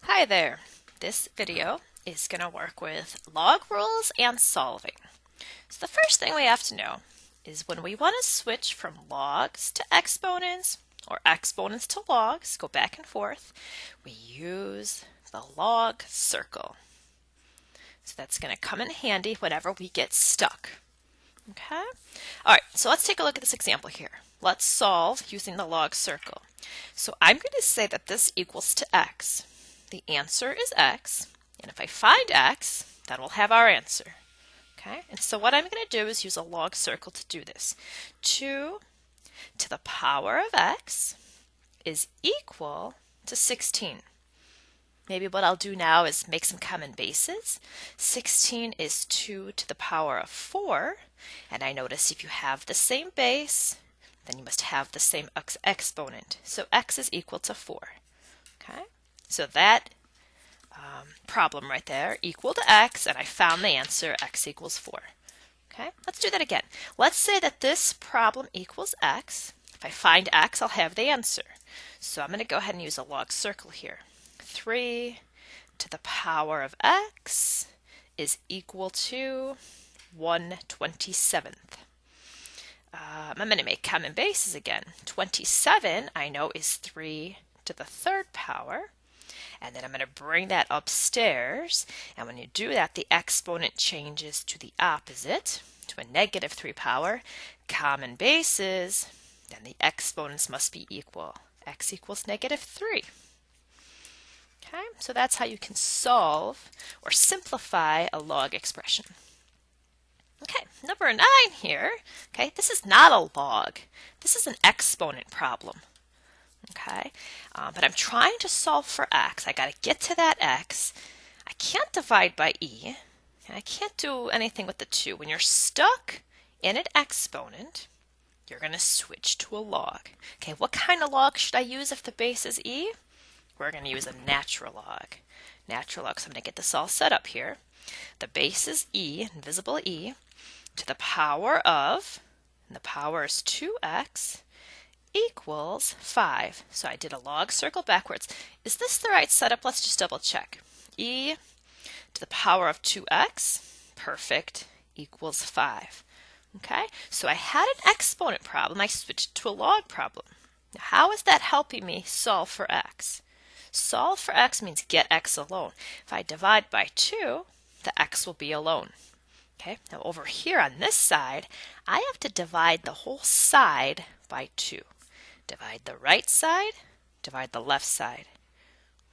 Hi there. This video is going to work with log rules and solving. So the first thing we have to know is when we want to switch from logs to exponents or exponents to logs, go back and forth, we use the log circle. So that's going to come in handy whenever we get stuck. Okay? All right, so let's take a look at this example here. Let's solve using the log circle. So I'm going to say that this equals to x. The answer is x, and if I find x, then we'll have our answer. Okay, and so what I'm going to do is use a log circle to do this. 2 to the power of x is equal to 16. Maybe what I'll do now is make some common bases. 16 is 2 to the power of 4, and I notice if you have the same base, then you must have the same exponent. So x is equal to 4. Okay, so that problem right there equal to x, and I found the answer, x equals 4. Okay, let's do that again. Let's say that this problem equals x. If I find x, I'll have the answer. So I'm going to go ahead and use a log circle here. 3 to the power of x is equal to 1/27. I'm going to make common bases again. 27 I know is 3 to the third power. And then I'm going to bring that upstairs. And when you do that, the exponent changes to the opposite, to a negative 3 power. Common bases, then the exponents must be equal. X equals negative 3. Okay, so that's how you can solve or simplify a log expression. Okay, number 9 here. Okay, this is not a log. This is an exponent problem. Okay, but I'm trying to solve for x. I got to get to that x. I can't divide by e. And I can't do anything with the 2. When you're stuck in an exponent, you're going to switch to a log. Okay, what kind of log should I use if the base is e? We're going to use a natural log. Natural log, so I'm going to get this all set up here. The base is e, invisible e, to the power of, and the power is 2x, equals 5. So I did a log circle backwards. Is this the right setup? Let's just double check. E to the power of 2x, perfect, equals 5. Okay, so I had an exponent problem. I switched to a log problem. Now, how is that helping me solve for x? Solve for x means get x alone. If I divide by 2, the x will be alone. Okay, now over here on this side, I have to divide the whole side by 2. Divide the right side, divide the left side.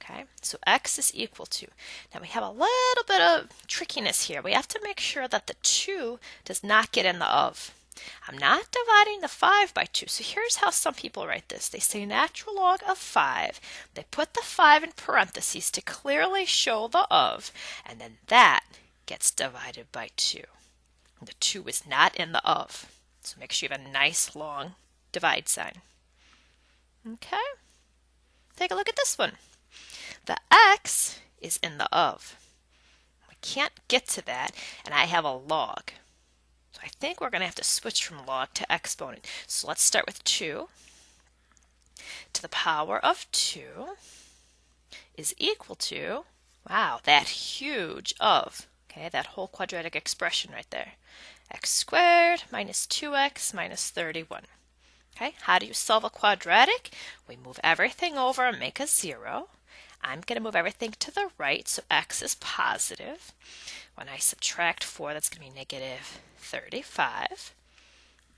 Okay, so x is equal to. Now we have a little bit of trickiness here. We have to make sure that the 2 does not get in the of. I'm not dividing the 5 by 2. So here's how some people write this. They say natural log of 5. They put the 5 in parentheses to clearly show the of, and then that gets divided by 2. The 2 is not in the of. So make sure you have a nice long divide sign. Okay, take a look at this one. The x is in the of. We can't get to that, and I have a log. So I think we're going to have to switch from log to exponent. So let's start with 2 to the power of 2 is equal to, wow, that huge of. Okay, that whole quadratic expression right there. X squared minus 2x minus 31. Okay, how do you solve a quadratic? We move everything over and make a 0. I'm going to move everything to the right, so x is positive. When I subtract 4, that's going to be negative 35.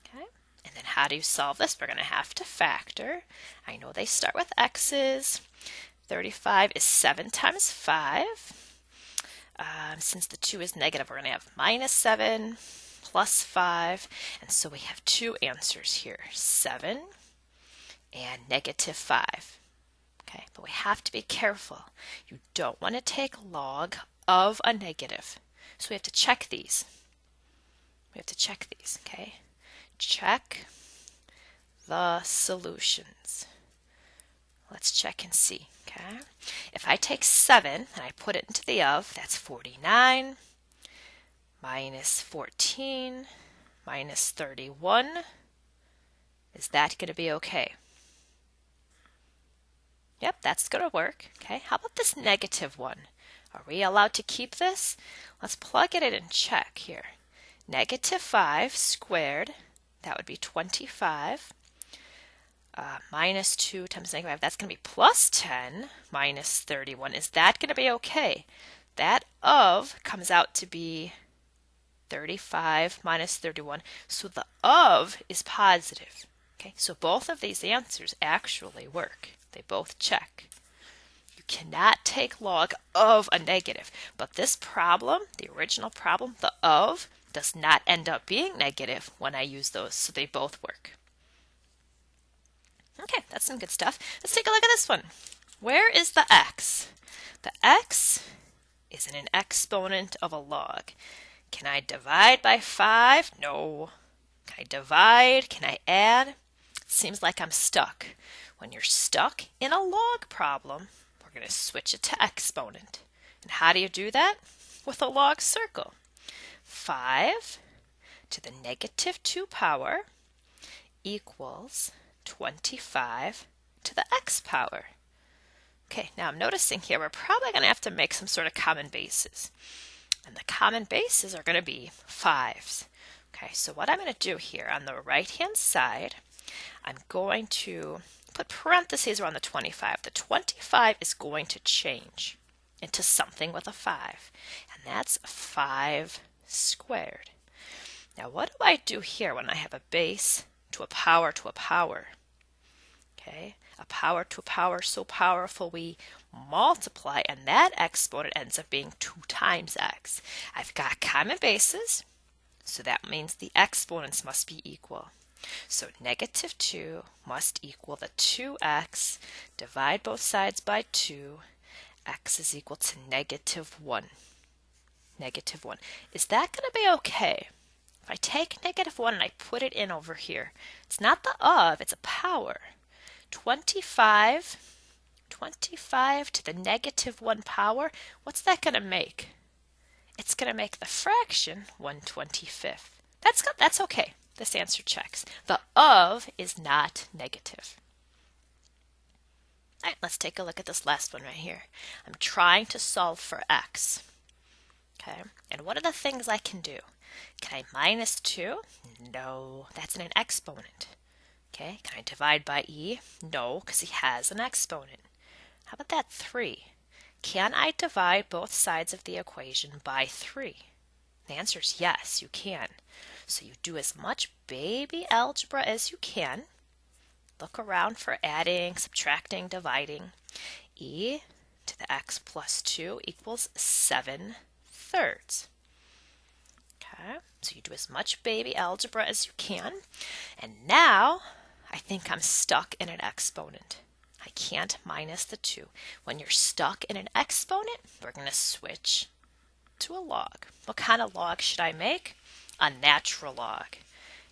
Okay, and then how do you solve this? We're going to have to factor. I know they start with x's. 35 is 7 times 5. Since the 2 is negative, we're going to have minus 7 plus 5, and so we have two answers here, 7 and negative 5. Okay, but we have to be careful. You don't want to take log of a negative. So we have to check these. Okay? Check the solutions. Let's check and see, okay? If I take 7 and I put it into the of, that's 49 minus 14 minus 31. Is that going to be okay? Yep, that's going to work. Okay, how about this negative one? Are we allowed to keep this? Let's plug it in and check here. Negative 5 squared, that would be 25. Minus 2 times negative 5, that's going to be plus 10 minus 31. Is that going to be okay? That of comes out to be 35 minus 31. So the of is positive. Okay, so both of these answers actually work. They both check. You cannot take log of a negative, but this problem, the original problem, the of, does not end up being negative when I use those, so they both work. Okay, that's some good stuff. Let's take a look at this one. Where is the x? The x is in an exponent of a log. Can I divide by 5? No. Can I divide? Can I add? It seems like I'm stuck. When you're stuck in a log problem, we're going to switch it to exponent. And how do you do that? With a log circle. 5 to the negative 2 power equals 25 to the x power. Okay, now I'm noticing here we're probably going to have to make some sort of common bases. And the common bases are going to be 5s. Okay, so what I'm going to do here on the right-hand side, I'm going to put parentheses around the 25. The 25 is going to change into something with a 5, and that's 5 squared. Now what do I do here when I have a base to a power to a power? Okay, a power to a power so powerful we multiply, and that exponent ends up being 2 times x. I've got common bases, so that means the exponents must be equal. So negative 2 must equal the 2x, divide both sides by 2, x is equal to negative 1. Negative 1. Is that going to be okay? If I take negative 1 and I put it in over here, it's not the of, it's a power. 25 to the negative 1 power, what's that going to make? It's going to make the fraction 1/25. That's okay. This answer checks. The of is not negative. All right, let's take a look at this last one right here. I'm trying to solve for x. Okay, and what are the things I can do? Can I minus 2? No, that's in an exponent. Okay, can I divide by e? No, because he has an exponent. How about that 3? Can I divide both sides of the equation by 3? The answer is yes, you can. So you do as much baby algebra as you can. Look around for adding, subtracting, dividing. E to the x plus 2 equals 7/3. Okay, so you do as much baby algebra as you can. And now I think I'm stuck in an exponent. I can't minus the 2. When you're stuck in an exponent, we're going to switch to a log. What kind of log should I make? A natural log.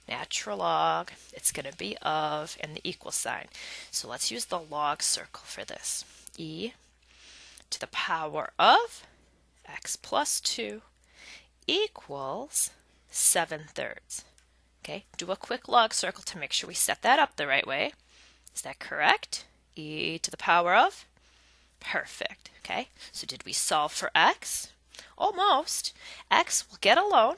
Natural log, it's going to be of and the equal sign. So let's use the log circle for this. E to the power of x plus 2 equals 7/3. Okay, do a quick log circle to make sure we set that up the right way. Is that correct? E to the power of? Perfect. Okay, so did we solve for x? Almost. X will get alone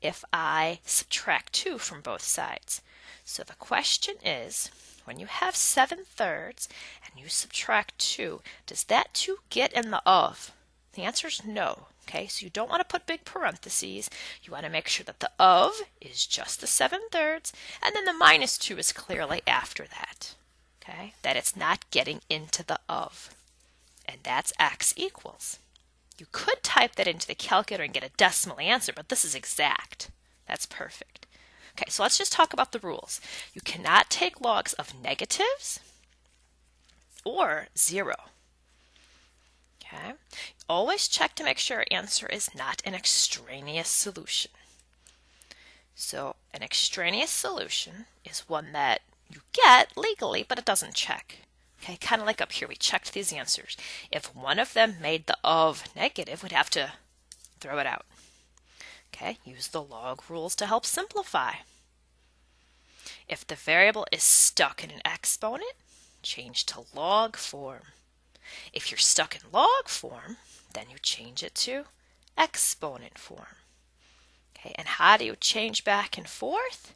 if I subtract 2 from both sides. So the question is, when you have 7/3 and you subtract 2, does that 2 get in the of? The answer is no. Okay, so you don't want to put big parentheses. You want to make sure that the of is just the 7/3, and then the minus 2 is clearly after that. Okay, that it's not getting into the of. And that's x equals. You could type that into the calculator and get a decimal answer, but this is exact. That's perfect. Okay, so let's just talk about the rules. You cannot take logs of negatives or 0. Okay, always check to make sure your answer is not an extraneous solution. So an extraneous solution is one that you get legally, but it doesn't check. Okay, kind of like up here, we checked these answers. If one of them made the of negative, we'd have to throw it out. Okay, use the log rules to help simplify. If the variable is stuck in an exponent, change to log form. If you're stuck in log form, then you change it to exponent form. Okay, and how do you change back and forth?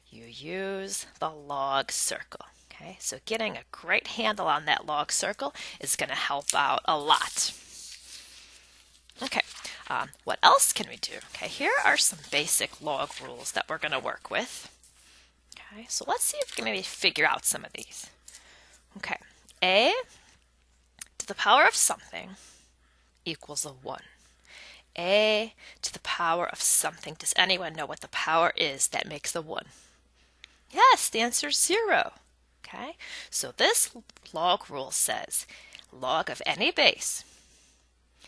You use the log circle. Okay, so getting a great handle on that log circle is going to help out a lot. Okay, what else can we do? Okay, here are some basic log rules that we're going to work with. Okay, so let's see if we can maybe figure out some of these. Okay, a to the power of something equals a 1. A to the power of something. Does anyone know what the power is that makes a 1? Yes, the answer is 0. Okay, so this log rule says log of any base.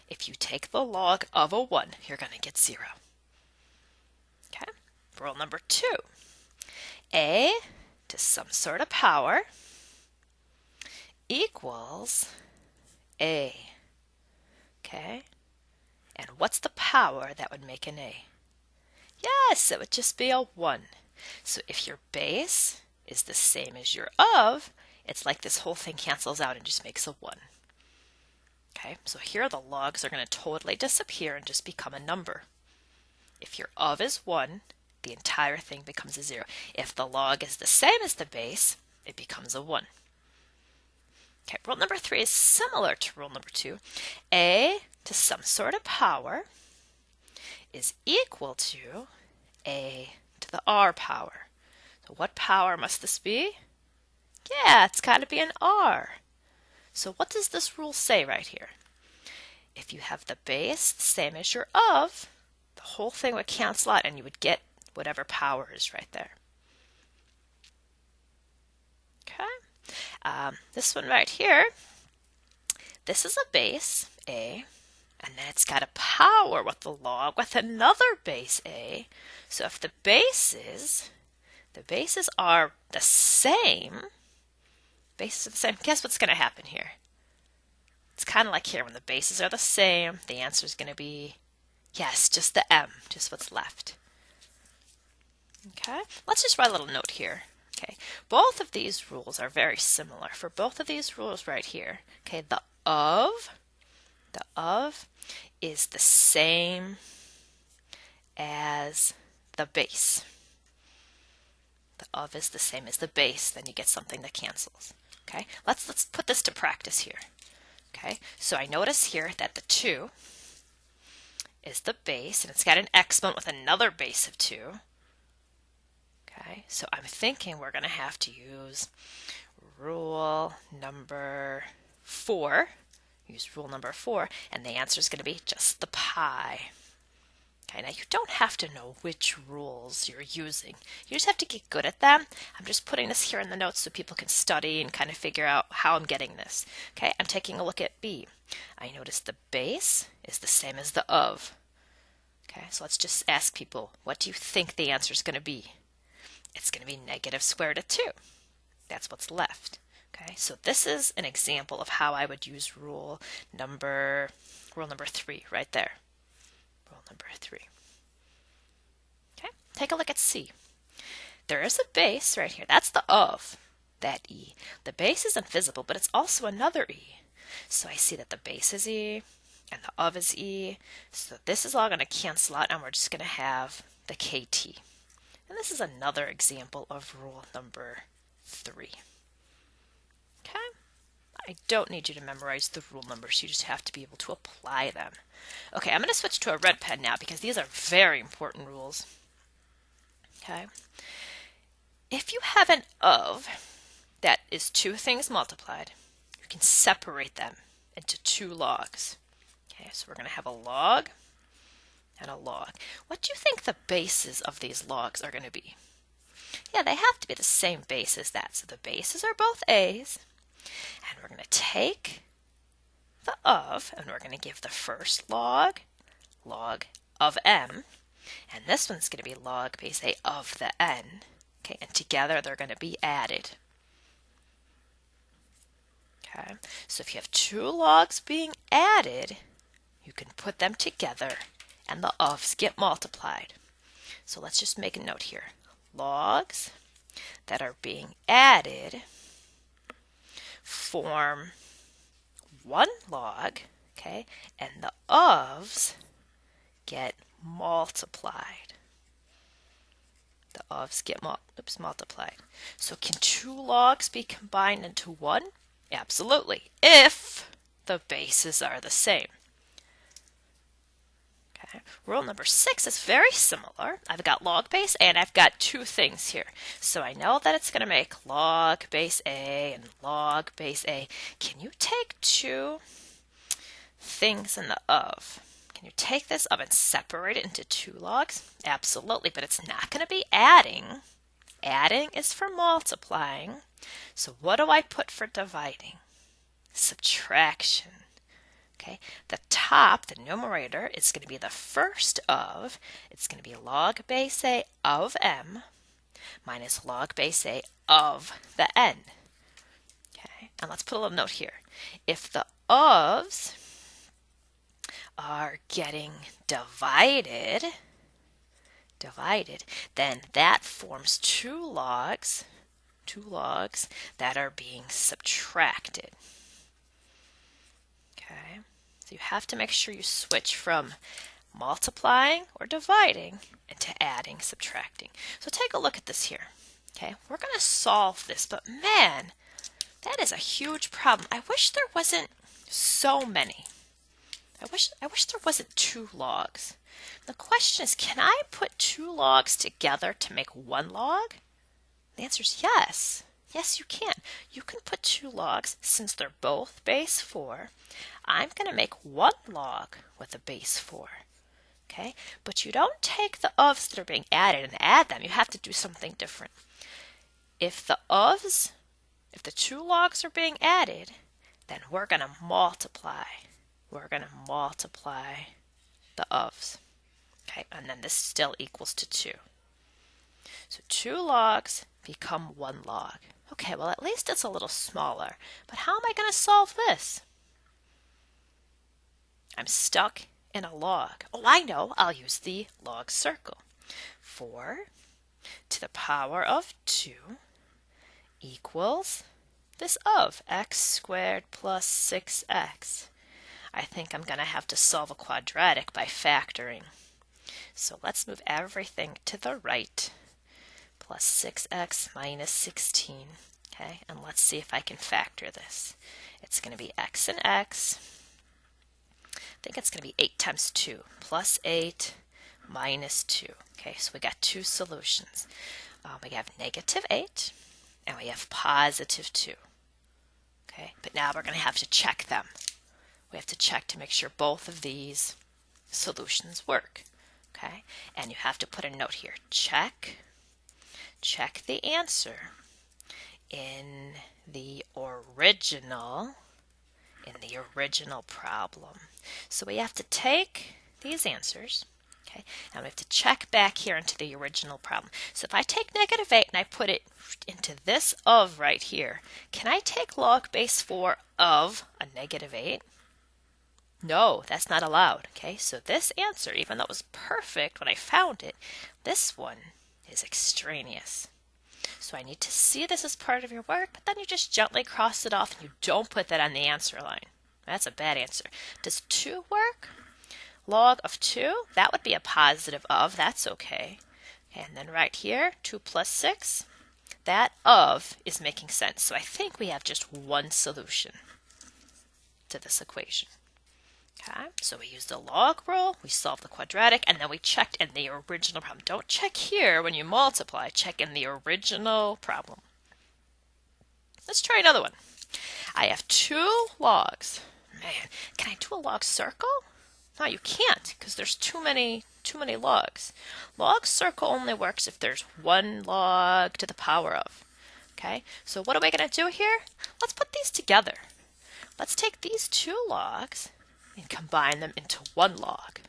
If you take the log of a 1, you're going to get 0. Okay, rule number 2. A to some sort of power equals A. Okay, and what's the power that would make an A? Yes, it would just be a 1. So if your base is the same as your of, it's like this whole thing cancels out and just makes a 1. Okay, so here the logs are going to totally disappear and just become a number. If your of is 1, the entire thing becomes a 0. If the log is the same as the base, it becomes a 1. Okay, rule number 3 is similar to rule number 2. A to some sort of power is equal to A to the R power. So what power must this be? Yeah, it's got to be an R. So what does this rule say right here? If you have the base the same as your of, the whole thing would cancel out and you would get whatever power is right there. Okay, this one right here, this is a base, A, and then it's got a power with the log with another base A. So if the bases are the same, guess what's going to happen here? It's kind of like here, when the bases are the same, the answer is going to be, yes, just the M, just what's left. Okay, let's just write a little note here. Okay, both of these rules are very similar. For both of these rules right here, okay, the of is the same as the base. The of is the same as the base, then you get something that cancels. Okay, let's put this to practice here. Okay, so I notice here that the 2 is the base, and it's got an exponent with another base of 2. Okay, so I'm thinking we're going to have to use rule number 4. Use rule number 4, and the answer is going to be just the pi. Okay, now you don't have to know which rules you're using. You just have to get good at them. I'm just putting this here in the notes so people can study and kind of figure out how I'm getting this. Okay, I'm taking a look at B. I notice the base is the same as the of. Okay, so let's just ask people, what do you think the answer is going to be? It's going to be negative square root of 2. That's what's left. Okay, so this is an example of how I would use rule number 3 right there. Rule number 3. Okay, take a look at C. There is a base right here. That's the of, that E. The base is invisible, but it's also another E. So I see that the base is E and the of is E. So this is all going to cancel out, and we're just going to have the KT. And this is another example of rule number 3. Okay, I don't need you to memorize the rule numbers. You just have to be able to apply them. Okay, I'm going to switch to a red pen now because these are very important rules. Okay, if you have an of that is 2 things multiplied, you can separate them into 2 logs. Okay, so we're going to have a log and a log. What do you think the bases of these logs are going to be? Yeah, they have to be the same base as that. So the bases are both A's. And we're going to take the of, and we're going to give the first log of M. And this one's going to be log base A of the N. Okay, and together they're going to be added. Okay, so if you have 2 logs being added, you can put them together and the ofs get multiplied. So let's just make a note here. Logs that are being added form one log, okay, and the ofs get multiplied. The ofs get multiplied. So can two logs be combined into one? Absolutely, if the bases are the same. Okay. Rule number 6 is very similar. I've got log base A and I've got two things here. So I know that it's going to make log base A and log base A. Can you take two things in the of? Can you take this of and separate it into two logs? Absolutely, but it's not going to be adding. Adding is for multiplying. So what do I put for dividing? Subtraction. Okay, the top, the numerator, is going to be the first of. It's going to be log base A of m minus log base A of the n. Okay, and let's put a little note here. If the ofs are getting divided, then that forms two logs that are being subtracted. Okay, so you have to make sure you switch from multiplying or dividing into adding, subtracting. So take a look at this here. Okay, we're going to solve this, but man, that is a huge problem. I wish there wasn't so many. I wish there wasn't two logs. The question is, can I put two logs together to make one log? The answer is yes. Yes, you can. You can put two logs since they're both base 4. I'm going to make one log with a base 4. Okay? But you don't take the ofs that are being added and add them. You have to do something different. If the two logs are being added, then we're going to multiply. We're going to multiply the ofs. Okay? And then this still equals to 2. So 2 logs become 1 log. Okay, well at least it's a little smaller. But how am I going to solve this? I'm stuck in a log. Oh, I know. I'll use the log circle. 4 to the power of 2 equals this of x squared plus 6x. I think I'm going to have to solve a quadratic by factoring. So let's move everything to the right. Plus 6x minus 16. Okay, and let's see if I can factor this. It's going to be x and x. I think it's going to be 8 times 2 plus 8 minus 2. Okay, so we got two solutions. We have negative 8 and we have positive 2. Okay, but now we're going to have to check them. We have to check to make sure both of these solutions work. Okay, and you have to put a note here. Check the answer in the original problem. So we have to take these answers, okay, and we have to check back here into the original problem. So if I take negative 8 and I put it into this of right here, can I take log base 4 of a negative 8? No, that's not allowed. Okay, so this answer, even though it was perfect when I found it, this one is extraneous. So I need to see this as part of your work, but then you just gently cross it off and you don't put that on the answer line. That's a bad answer. Does 2 work? Log of 2, that would be a positive of. That's okay. And then right here, 2 plus 6, that of is making sense. So I think we have just one solution to this equation. Okay, so we used the log rule, we solved the quadratic, and then we checked in the original problem. Don't check here when you multiply, check in the original problem. Let's try another one. I have 2 logs. Man, can I do a log circle? No, you can't because there's too many logs. Log circle only works if there's 1 log to the power of. Okay, so what are we going to do here? Let's put these together. Let's take these 2 logs and combine them into 1 log.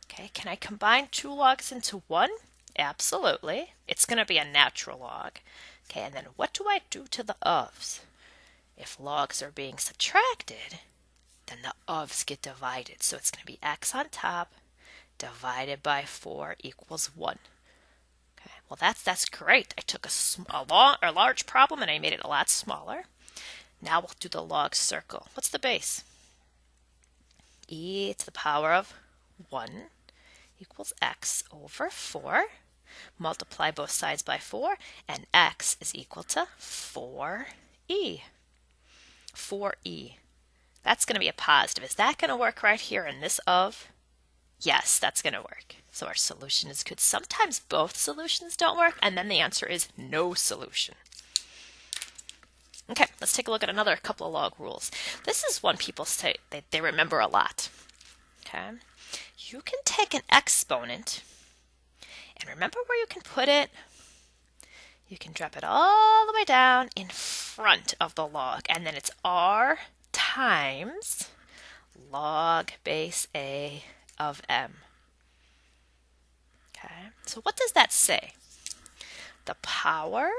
Okay, can I combine 2 logs into 1? Absolutely. It's going to be a natural log. Okay, and then what do I do to the ofs? If logs are being subtracted, then the ofs get divided. So it's going to be x on top divided by 4 equals 1. Okay, well that's great. I took a large problem and I made it a lot smaller. Now we'll do the log circle. What's the base? E to the power of 1 equals x over 4. Multiply both sides by 4, and x is equal to 4e. 4e. That's going to be a positive. Is that going to work right here in this of? Yes, that's going to work. So our solution is good. Sometimes both solutions don't work, and then the answer is no solution. Okay, let's take a look at another couple of log rules. This is one people say they remember a lot. Okay, you can take an exponent, and remember where you can put it? You can drop it all the way down in front of the log, and then it's r times log base a of m. Okay, so what does that say? The power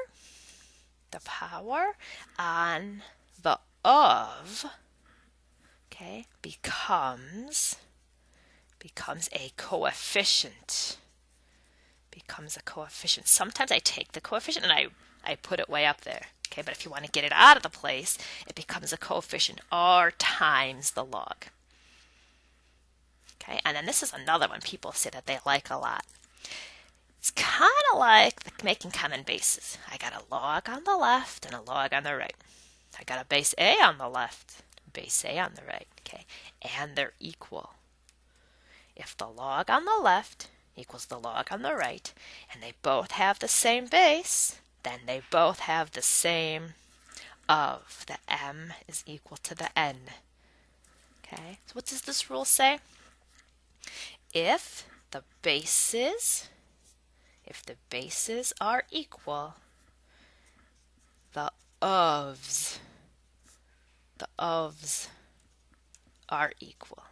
on the of, okay, becomes a coefficient. Becomes a coefficient. Sometimes I take the coefficient and I put it way up there. Okay, but if you want to get it out of the place, it becomes a coefficient r times the log. Okay, and then this is another one people say that they like a lot. It's kind of like making common bases. I got a log on the left and a log on the right. I got a base A on the left, base A on the right, okay? And they're equal. If the log on the left equals the log on the right, and they both have the same base, then they both have the same of. The m is equal to the n. Okay, so what does this rule say? If the bases are equal, the ofs are equal.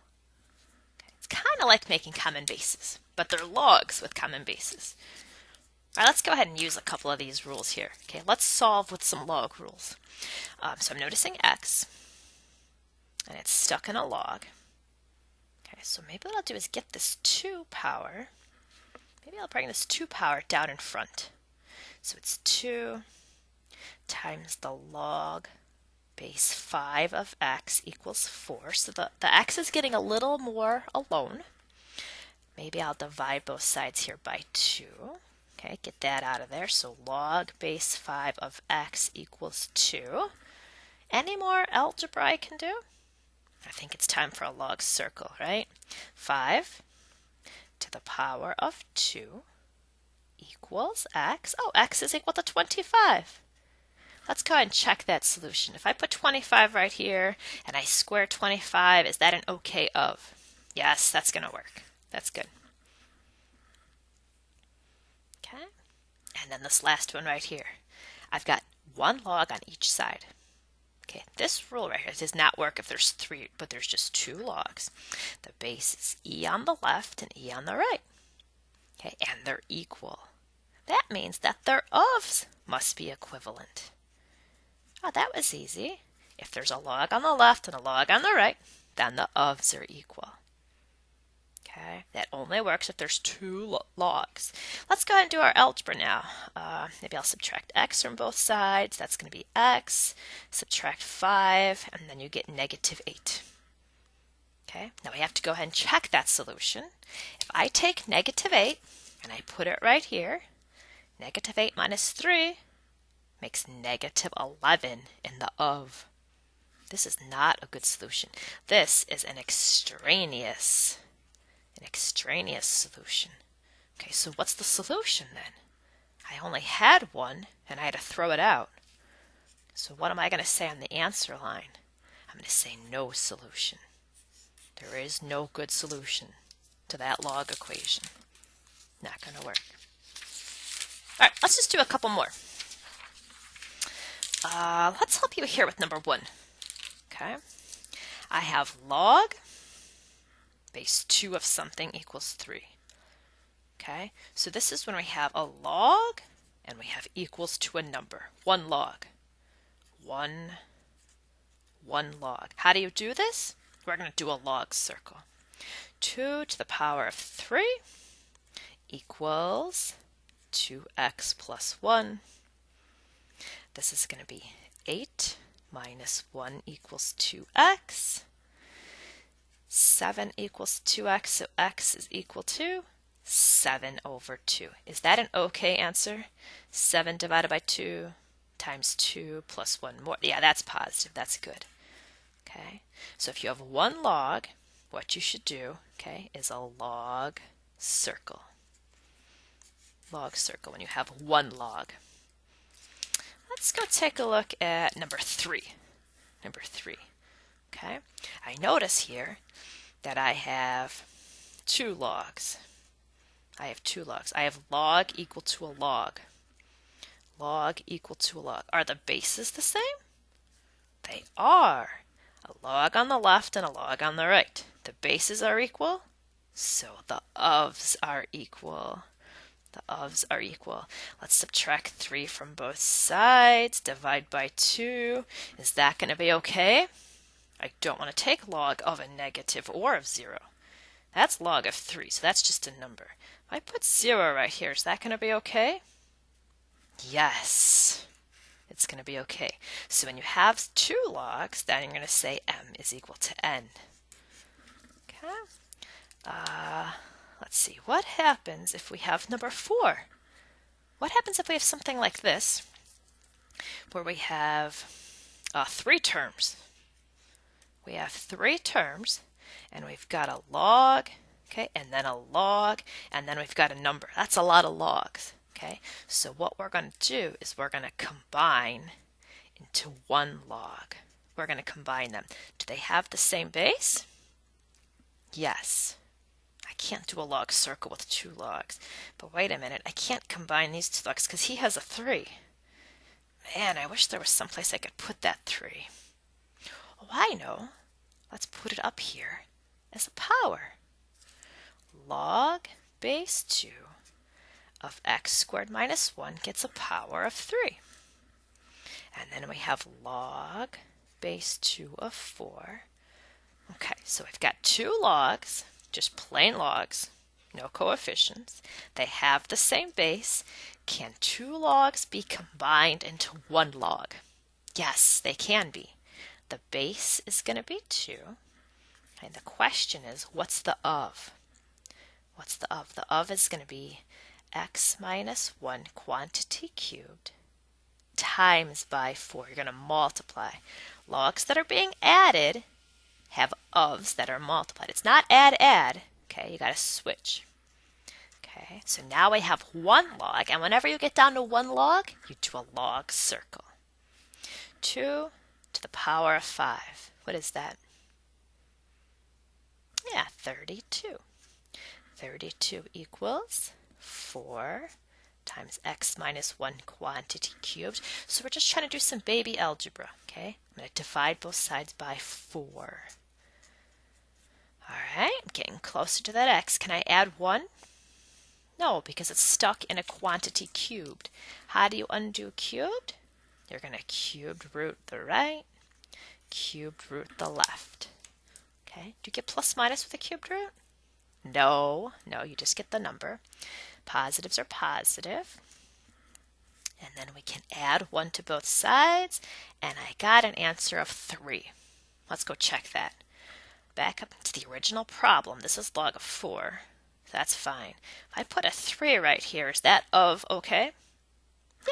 Okay. It's kind of like making common bases, but they're logs with common bases. All right, let's go ahead and use a couple of these rules here. Okay, let's solve with some log rules. So I'm noticing x, and it's stuck in a log. Okay, so maybe what I'll do is get this 2 power. Maybe I'll bring this 2 power down in front. So it's 2 times the log base 5 of x equals 4. So the x is getting a little more alone. Maybe I'll divide both sides here by 2. Okay, get that out of there. So log base 5 of x equals 2. Any more algebra I can do? I think it's time for a log circle, right? 5 to the power of 2 equals x. Oh, x is equal to 25. Let's go ahead and check that solution. If I put 25 right here and I square 25, is that an okay of? Yes, that's going to work. That's good. Okay. And then this last one right here. I've got 1 log on each side. Okay, this rule right here does not work if there's 3, but there's just 2 logs. The base is e on the left and e on the right. Okay, and they're equal. That means that their ofs must be equivalent. Oh, that was easy. If there's a log on the left and a log on the right, then the ofs are equal. Okay, that only works if there's 2 logs. Let's go ahead and do our algebra now. Maybe I'll subtract x from both sides. That's going to be x, subtract 5, and then you get negative 8. Okay, now we have to go ahead and check that solution. If I take negative 8 and I put it right here, negative 8 minus 3 makes negative 11 in the of. This is not a good solution. This is an extraneous solution. Okay, so what's the solution then? I only had one and I had to throw it out. So what am I going to say on the answer line? I'm going to say no solution. There is no good solution to that log equation. Not going to work. All right, let's just do a couple more. Let's help you here with number 1. Okay, I have log base 2 of something equals 3. Okay, so this is when we have a log and we have equals to a number. 1 log. One log. How do you do this? We're going to do a log circle. 2 to the power of 3 equals 2x plus 1. This is going to be 8 minus 1 equals 2x. 7 equals 2x, so x is equal to 7 over 2. Is that an okay answer? 7 divided by 2 times 2 plus 1 more. Yeah, that's positive. That's good. Okay, so if you have one log, what you should do, okay, is a log circle. Log circle when you have one log. Let's go take a look at number 3. Number 3. Okay, I notice here that I have two logs. I have two logs. I have log equal to a log. Log equal to a log. Are the bases the same? They are. A log on the left and a log on the right. The bases are equal, so the ofs are equal. The ofs are equal. Let's subtract 3 from both sides. Divide by 2. Is that going to be okay? I don't want to take log of a negative or of 0. That's log of 3, so that's just a number. If I put 0 right here, is that going to be okay? Yes, it's going to be okay. So when you have two logs, then you're going to say m is equal to n. Okay. Let's see. What happens if we have number 4? What happens if we have something like this, where we have 3 terms? We have 3 terms, and we've got a log, okay, and then a log, and then we've got a number. That's a lot of logs, okay? So what we're going to do is we're going to combine into one log. We're going to combine them. Do they have the same base? Yes. I can't do a log circle with 2 logs. But wait a minute, I can't combine these 2 logs because he has a 3. Man, I wish there was someplace I could put that 3. Oh, I know. Let's put it up here as a power. Log base 2 of x squared minus 1 gets a power of 3. And then we have log base 2 of 4. Okay, so we've got 2 logs, just plain logs, no coefficients. They have the same base. Can 2 logs be combined into one log? Yes, they can be. The base is going to be 2. And the question is, what's the of? What's the of? The of is going to be x minus 1 quantity cubed times by 4. You're going to multiply. Logs that are being added have ofs that are multiplied. It's not add. Okay, you got to switch. Okay, so now we have one log, and whenever you get down to one log, you do a log circle. 2 to the power of 5. What is that? Yeah, 32. 32 equals 4 times x minus 1 quantity cubed. So we're just trying to do some baby algebra, okay? I'm going to divide both sides by 4. All right, I'm getting closer to that x. Can I add 1? No, because it's stuck in a quantity cubed. How do you undo cubed? You're going to cubed root the right, cubed root the left. Okay, do you get plus minus with a cubed root? No, you just get the number. Positives are positive. And then we can add 1 to both sides, and I got an answer of 3. Let's go check that. Back up to the original problem. This is log of 4. That's fine. If I put a 3 right here, is that of okay?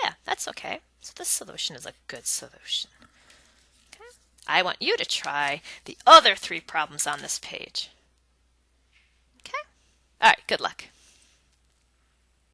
Yeah, that's okay. So this solution is a good solution. Okay. I want you to try the other 3 problems on this page.